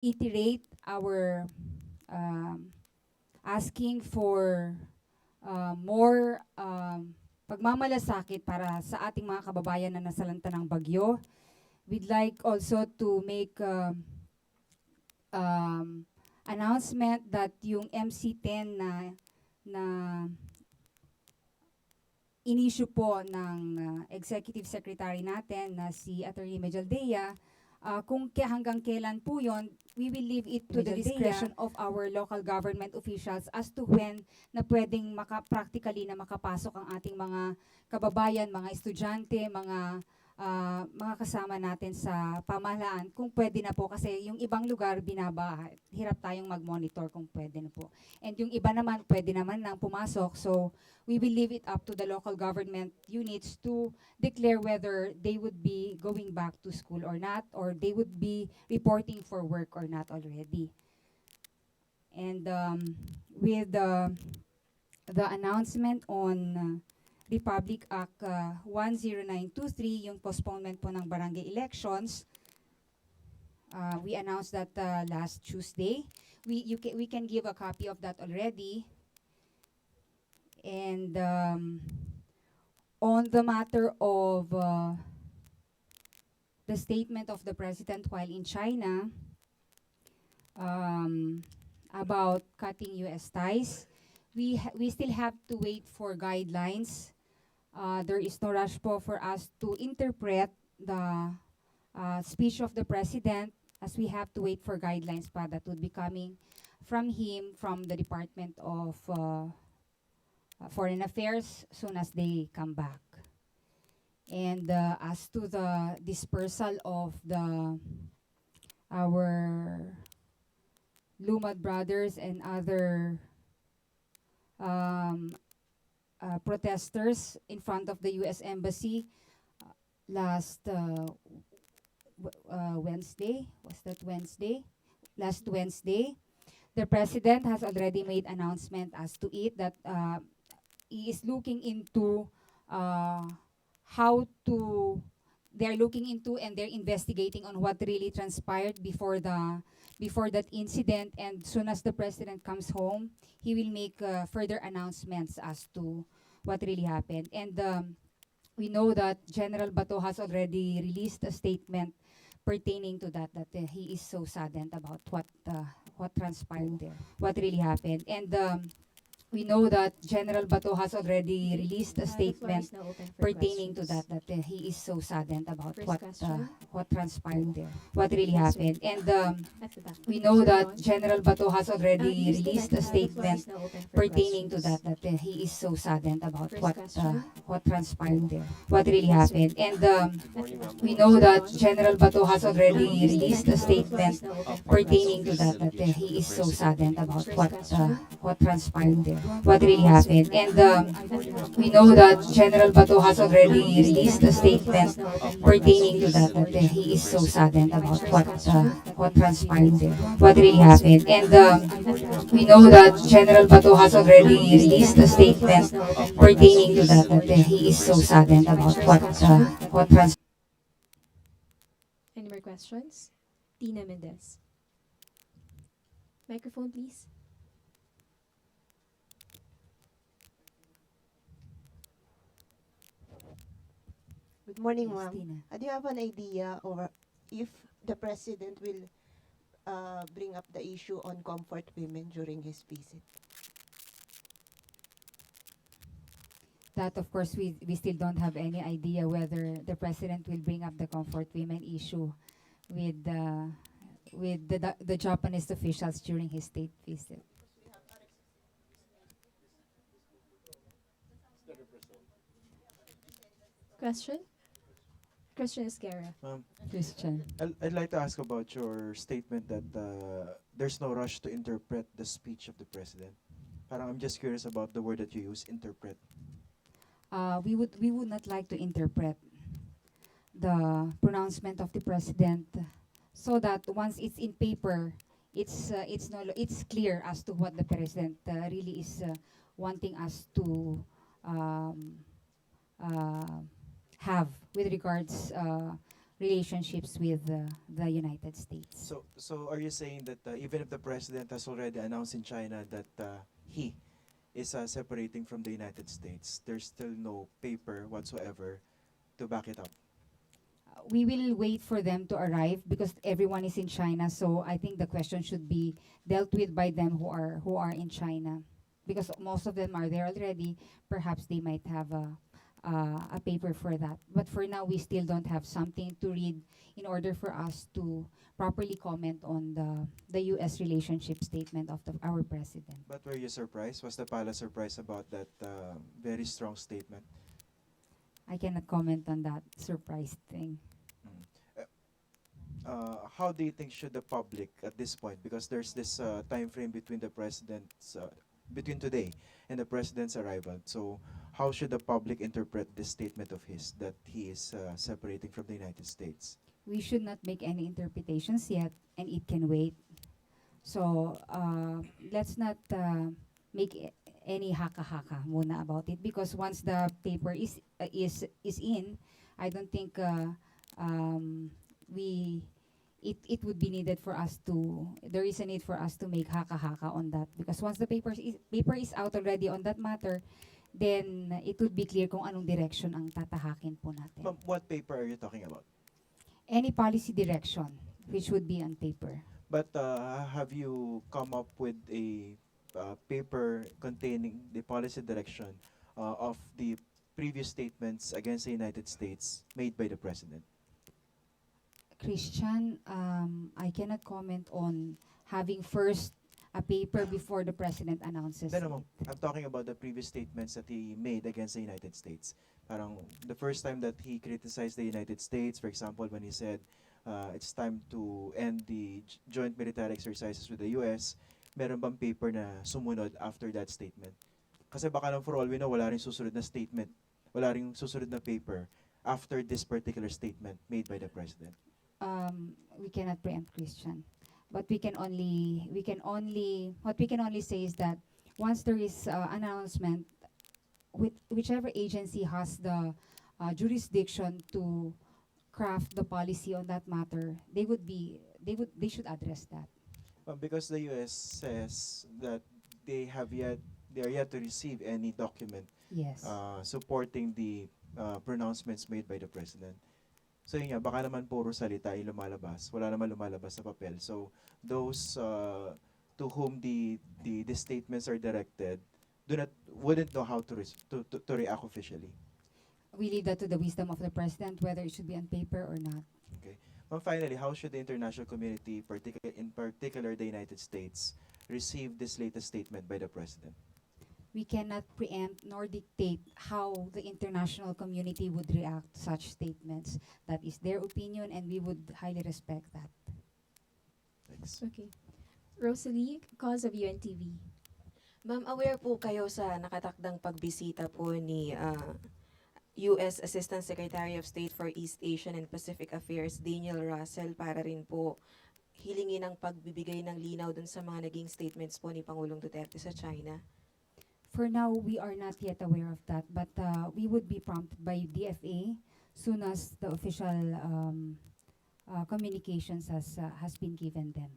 Iterate our asking for more pagmamalasakit para sa ating mga kababayan na nasalanta ng bagyo. We'd like also to make announcement that yung MC10 na in-issue po ng Executive Secretary natin na si Attorney Medjaldea, kung hanggang kailan po yon, we will leave it to the discretion of our local government officials as to when na pwedeng practically na makapasok ang ating mga kababayan, mga estudyante, mga kasama natin sa pamahalaan, kung pwede na po, kasi yung ibang lugar binaba, hirap tayong mag-monitor kung pwede na po. And yung iba naman, pwede naman nang pumasok. So we will leave it up to the local government units to declare whether they would be going back to school or not, or they would be reporting for work or not already. And with the announcement on Republic Act 10923, yung postponement po ng barangay elections, we announced that last Tuesday. We can give a copy of that already. And on the matter of the statement of the president while in China about cutting U.S. ties, we still have to wait for guidelines. There is no rush po for us to interpret the speech of the president, as we have to wait for guidelines pa that would be coming from him, from the Department of Foreign Affairs, soon as they come back. And as to the dispersal of our Lumad brothers and other protesters in front of the U.S. Embassy last Wednesday, was that Wednesday? Last Wednesday, the president has already made announcement as to it that he is looking into how to, they're looking into and they're investigating on what really transpired before that incident, and soon as the president comes home, he will make further announcements as to what really happened. And we know that General Bato has already released a statement pertaining to that he is so saddened about what transpired there, what really happened. And we know that General Bato has already released a statement pertaining to that he is so saddened about what transpired there, what really happened. And we know that General Bato has already released a statement pertaining to that he is so saddened about what transpired there, what really happened. And we know that General Bato has already released a statement pertaining to that he is so saddened about what transpired there, what really happened. And we know that General Bato has already released a statement pertaining to that he is so saddened about what transpired there, what really happened. And we know that General Bato has already released a statement pertaining to that he is so saddened about what transpired. Any more questions? Tina Mendez. Microphone, please. Good morning, Yes, ma'am. Tina. Do you have an idea or if the president will bring up the issue on comfort women during his visit? That, of course, we still don't have any idea whether the president will bring up the comfort women issue with the Japanese officials during his state visit. Question? Christian Esguerra. Christian. I'd like to ask about your statement that there's no rush to interpret the speech of the president. Parang I'm just curious about the word that you use, interpret. We would not like to interpret the pronouncement of the president, so that once it's in paper, it's clear as to what the president really is wanting us to um, uh, have with regards relationships with the United States. So are you saying that even if the president has already announced in China that he is separating from the United States, there's still no paper whatsoever to back it up? We will wait for them to arrive because everyone is in China. So I think the question should be dealt with by them who are in China, because most of them are there already. Perhaps they might have a paper for that. But for now, we still don't have something to read in order for us to properly comment on the U.S. relationship statement of our president. But were you surprised? Was the palace surprised about that very strong statement? I cannot comment on that surprise thing. How do you think should the public at this point, because there's this time frame between the president's between today and the president's arrival, so how should the public interpret this statement of his that he is separating from the United States? We should not make any interpretations yet, and it can wait. So let's not make any haka-haka muna about it, because once the paper is in, I don't think we it would be needed for us to, there is a need for us to make haka-haka on that, because once the paper is out already on that matter, then it would be clear kung anong direction ang tatahakin po natin. Ma'am, what paper are you talking about? Any policy direction which would be on paper. But have you come up with a paper containing the policy direction of the previous statements against the United States made by the president? Christian, I cannot comment on having first a paper before the president announces No, no, it. ma'am. I'm talking about the previous statements that he made against the United States. Parang the first time that he criticized the United States, for example, when he said it's time to end the joint military exercises with the US, meron bang paper na sumunod after that statement? Kasi baka lang for all we know, wala rin susunod na statement, wala rin susunod na paper after this particular statement made by the president. We cannot preempt, Christian, but what we can only say is that once there is announcement, with whichever agency has the jurisdiction to craft the policy on that matter, they should address that. Because the US says that they are yet to receive any document Yes. supporting the pronouncements made by the president. So yun nga, baka naman puro salita yung lumalabas. Wala naman lumalabas sa papel. So those to whom the statements are directed wouldn't know how to react officially. We leave that to the wisdom of the president, whether it should be on paper or not. Okay. Well, finally, how should the international community, in particular the United States, receive this latest statement by the president? We cannot preempt nor dictate how the international community would react to such statements. That is their opinion, and we would highly respect that. Thanks. Okay. Rosalie, cause of UNTV. Ma'am, aware po kayo sa nakatakdang pagbisita po ni U.S. Assistant Secretary of State for East Asian and Pacific Affairs, Daniel Russell, para rin po hilingin ang pagbibigay ng linaw dun sa mga naging statements po ni Pangulong Duterte sa China? For now, we are not yet aware of that, but we would be prompted by DFA soon as the official communications has been given them.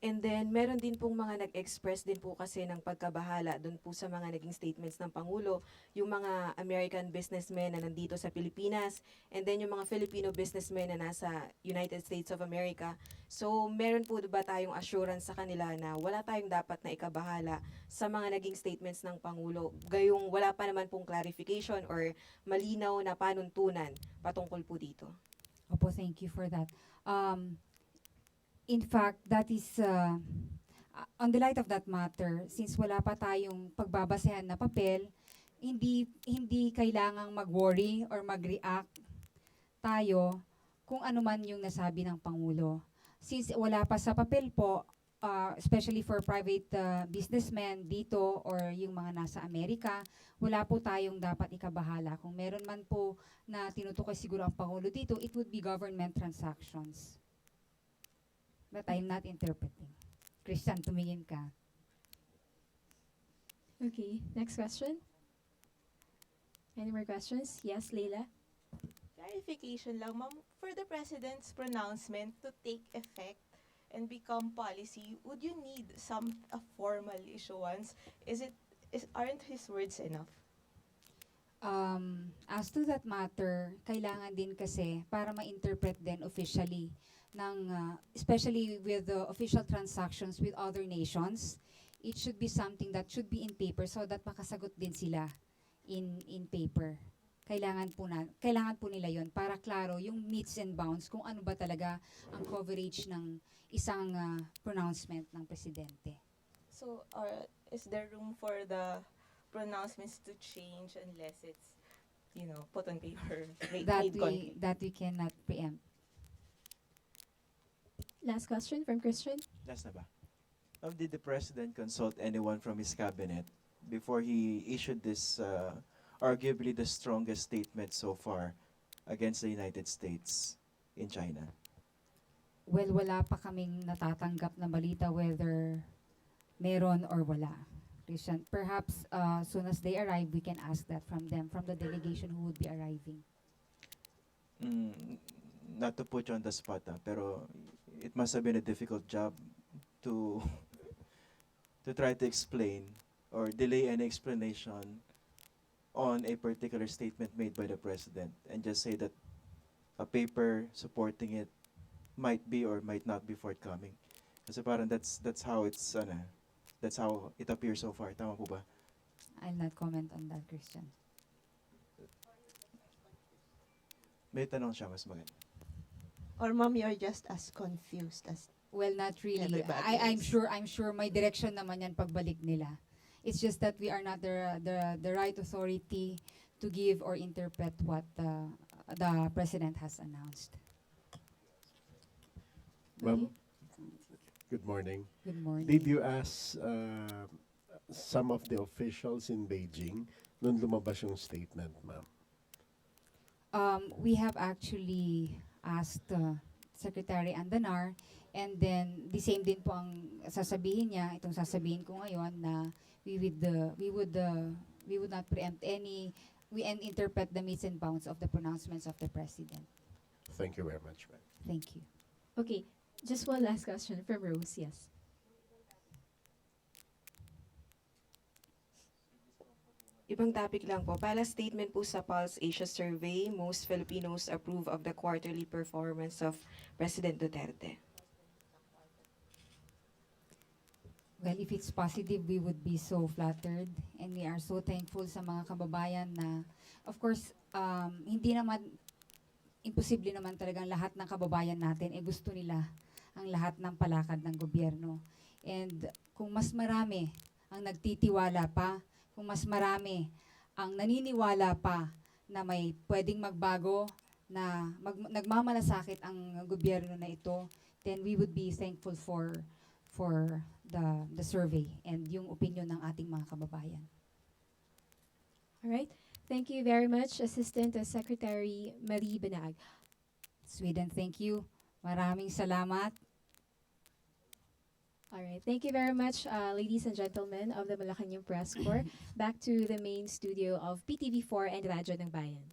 And then, meron din pong mga nag-express din po kasi ng pagkabahala dun po sa mga naging statements ng Pangulo, yung mga American businessmen na nandito sa Pilipinas, and then yung mga Filipino businessmen na nasa United States of America. So, meron po ba tayong assurance sa kanila na wala tayong dapat na ikabahala sa mga naging statements ng Pangulo, gayong wala pa naman pong clarification or malinaw na panuntunan patungkol po dito? Opo, thank you for that. In fact, that is, on the light of that matter, since wala pa tayong pagbabasehan na papel, hindi kailangang mag-worry or mag-react tayo kung ano man yung nasabi ng Pangulo. Since wala pa sa papel po, especially for private businessmen dito or yung mga nasa Amerika, wala po tayong dapat ikabahala. Kung meron man po na tinutukoy siguro ang Pangulo dito, it would be government transactions. But I'm not interpreting. Christian, tumingin ka. Okay, next question. Any more questions? Yes, Leila. clarification lang, ma'am, for the President's pronouncement to take effect and become policy, would you need a formal issuance? Aren't his words enough? As to that matter, kailangan din kasi para ma-interpret din officially ng especially with the official transactions with other nations, it should be something that should be in paper so that makasagot din sila in paper. Kailangan po nila 'yon para klaro yung meets and bounds kung ano ba talaga ang coverage ng isang pronouncement ng presidente. So, is there room for the pronouncements to change unless it's, put on paper, made concrete? That we cannot preempt. Last question from Christian. Last na ba? Did the President consult anyone from his cabinet before he issued this arguably the strongest statement so far against the United States in China? Well, wala pa kaming natatanggap na balita whether meron or wala. Christian, perhaps soon as they arrive, we can ask that from them, from the delegation who would be arriving. Not to put you on the spot, pero it must have been a difficult job to to try to explain or delay any explanation on a particular statement made by the President and just say that a paper supporting it might be or might not be forthcoming. Kasi parang that's how that's how it appears so far. Tama po ba? I'll not comment on that, Christian. May tanong siya, mas maganda. Or ma'am, you're just as confused as Well, not really. Everybody I'm is. sure may direction naman yan pagbalik nila. It's just that we are not the right authority to give or interpret what the president has announced. Ma'am, good morning. Good morning. Did you ask some of the officials in Beijing nung lumabas yung statement, ma'am? We have actually asked Secretary Andanar, and then the same din po ang sasabihin niya, itong sasabihin ko ngayon na we would not preempt and interpret the meets and bounds of the pronouncements of the president. Thank you very much, ma'am. Thank you. Okay, just one last question from Rose. Yes. Ibang topic lang po. Pala statement po sa Pulse Asia Survey, most Filipinos approve of the quarterly performance of President Duterte. Well, if it's positive, we would be so flattered and we are so thankful sa mga kababayan na, of course, hindi naman, imposible naman talagang lahat ng kababayan natin, gusto nila ang lahat ng palakad ng gobyerno. And kung mas marami ang nagtitiwala pa, kung mas marami ang naniniwala pa na may pwedeng magbago, na nagmamalasakit ang gobyerno na ito, then we would be thankful for the survey and yung opinion ng ating mga kababayan. All right. Thank you very much, Assistant Secretary Marie Banag. Sweden, thank you. Maraming salamat. All right. Thank you very much, ladies and gentlemen of the Malacañang Press Corps. Back to the main studio of PTV4 and Radyo ng Bayan.